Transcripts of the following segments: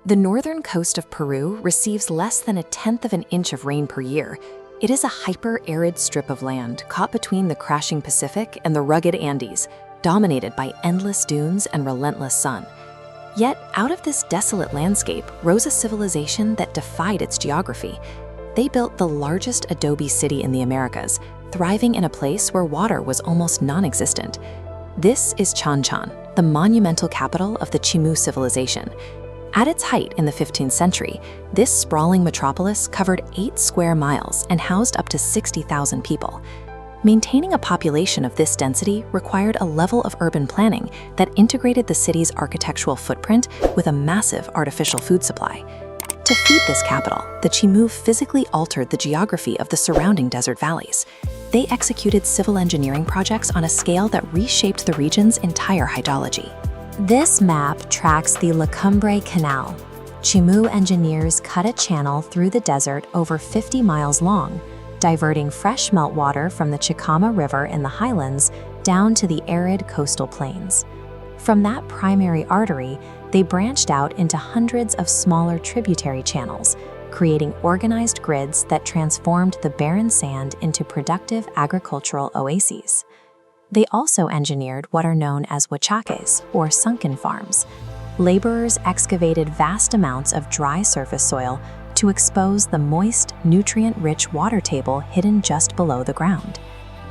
The northern coast of Peru receives less than 1/10 of an inch of rain per year. It is a hyper-arid strip of land caught between the crashing Pacific and the rugged Andes, dominated by endless dunes and relentless sun. Yet, out of this desolate landscape rose a civilization that defied its geography. They built the largest adobe city in the Americas, thriving in a place where water was almost non-existent. This is Chanchan, the monumental capital of the Chimú civilization. At its height in the 15th century, this sprawling metropolis covered 8 square miles and housed up to 60,000 people. Maintaining a population of this density required a level of urban planning that integrated the city's architectural footprint with a massive artificial food supply. To feed this capital, the Chimú physically altered the geography of the surrounding desert valleys. They executed civil engineering projects on a scale that reshaped the region's entire hydrology. This map tracks the Lecumbre Canal. Chimú engineers cut a channel through the desert over 50 miles long, diverting fresh meltwater from the Chicama River in the highlands down to the arid coastal plains. From that primary artery, they branched out into hundreds of smaller tributary channels, creating organized grids that transformed the barren sand into productive agricultural oases. They also engineered what are known as huachaques, or sunken farms. Laborers excavated vast amounts of dry surface soil to expose the moist, nutrient-rich water table hidden just below the ground.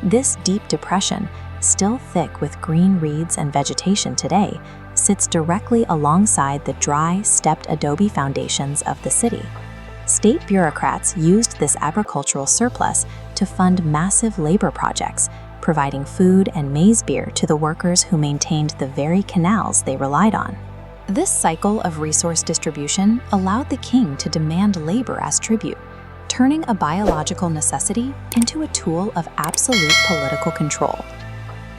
This deep depression, still thick with green reeds and vegetation today, sits directly alongside the dry, stepped adobe foundations of the city. State bureaucrats used this agricultural surplus to fund massive labor projects, providing food and maize beer to the workers who maintained the very canals they relied on. This cycle of resource distribution allowed the king to demand labor as tribute, turning a biological necessity into a tool of absolute political control.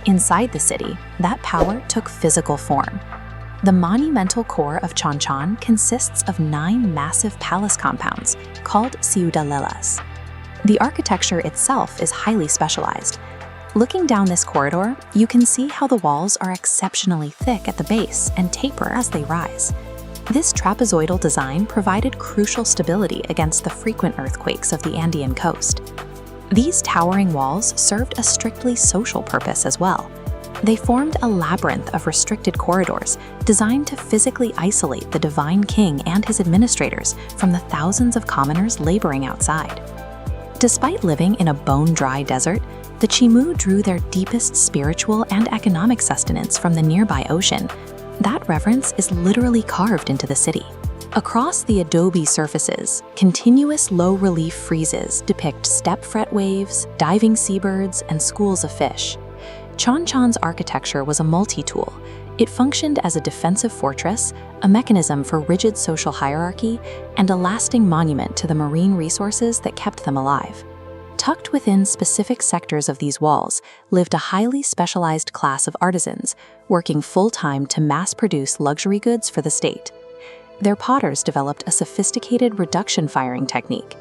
Inside the city, that power took physical form. The monumental core of Chanchan consists of 9 massive palace compounds called ciudadelas. The architecture itself is highly specialized. Looking down this corridor, you can see how the walls are exceptionally thick at the base and taper as they rise. This trapezoidal design provided crucial stability against the frequent earthquakes of the Andean coast. These towering walls served a strictly social purpose as well. They formed a labyrinth of restricted corridors designed to physically isolate the divine king and his administrators from the thousands of commoners laboring outside. Despite living in a bone-dry desert, the Chimú drew their deepest spiritual and economic sustenance from the nearby ocean. That reverence is literally carved into the city. Across the adobe surfaces, continuous low-relief friezes depict steppe fret waves, diving seabirds, and schools of fish. Chanchan's architecture was a multi-tool. It functioned as a defensive fortress, a mechanism for rigid social hierarchy, and a lasting monument to the marine resources that kept them alive. Tucked within specific sectors of these walls lived a highly specialized class of artisans, working full-time to mass-produce luxury goods for the state. Their potters developed a sophisticated reduction firing technique.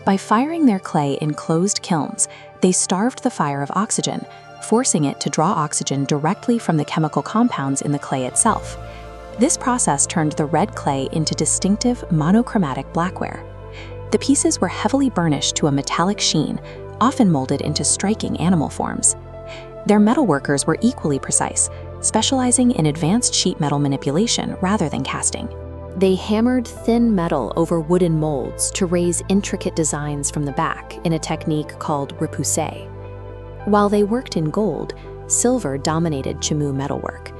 By firing their clay in closed kilns, they starved the fire of oxygen, forcing it to draw oxygen directly from the chemical compounds in the clay itself. This process turned the red clay into distinctive monochromatic blackware. The pieces were heavily burnished to a metallic sheen, often molded into striking animal forms. Their metalworkers were equally precise, specializing in advanced sheet metal manipulation rather than casting. They hammered thin metal over wooden molds to raise intricate designs from the back in a technique called repoussé. While they worked in gold, silver dominated Chimú metalwork.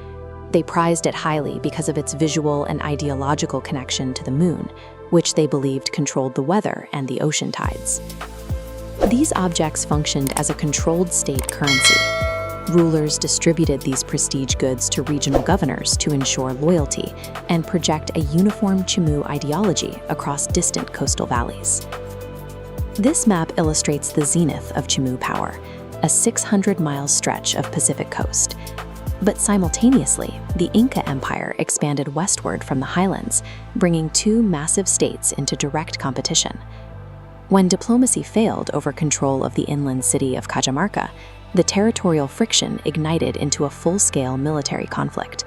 They prized it highly because of its visual and ideological connection to the moon, which they believed controlled the weather and the ocean tides. These objects functioned as a controlled state currency. Rulers distributed these prestige goods to regional governors to ensure loyalty and project a uniform Chimú ideology across distant coastal valleys. This map illustrates the zenith of Chimú power, a 600-mile stretch of Pacific coast. But simultaneously, the Inca Empire expanded westward from the highlands, bringing 2 massive states into direct competition. When diplomacy failed over control of the inland city of Cajamarca, the territorial friction ignited into a full-scale military conflict.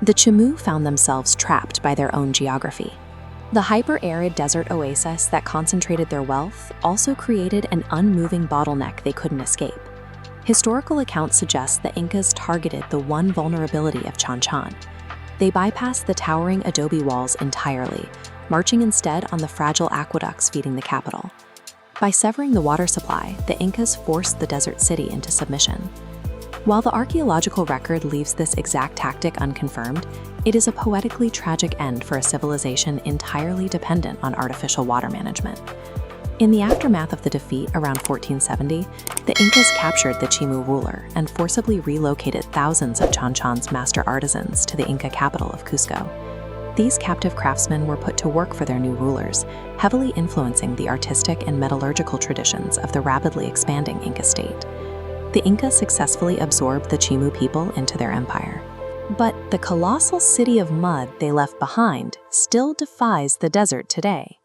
The Chimú found themselves trapped by their own geography. The hyper-arid desert oasis that concentrated their wealth also created an unmoving bottleneck they couldn't escape. Historical accounts suggest the Incas targeted the one vulnerability of Chanchan. They bypassed the towering adobe walls entirely, marching instead on the fragile aqueducts feeding the capital. By severing the water supply, the Incas forced the desert city into submission. While the archaeological record leaves this exact tactic unconfirmed, it is a poetically tragic end for a civilization entirely dependent on artificial water management. In the aftermath of the defeat around 1470, the Incas captured the Chimú ruler and forcibly relocated thousands of Chanchan's master artisans to the Inca capital of Cusco. These captive craftsmen were put to work for their new rulers, heavily influencing the artistic and metallurgical traditions of the rapidly expanding Inca state. The Incas successfully absorbed the Chimú people into their empire. But the colossal city of mud they left behind still defies the desert today.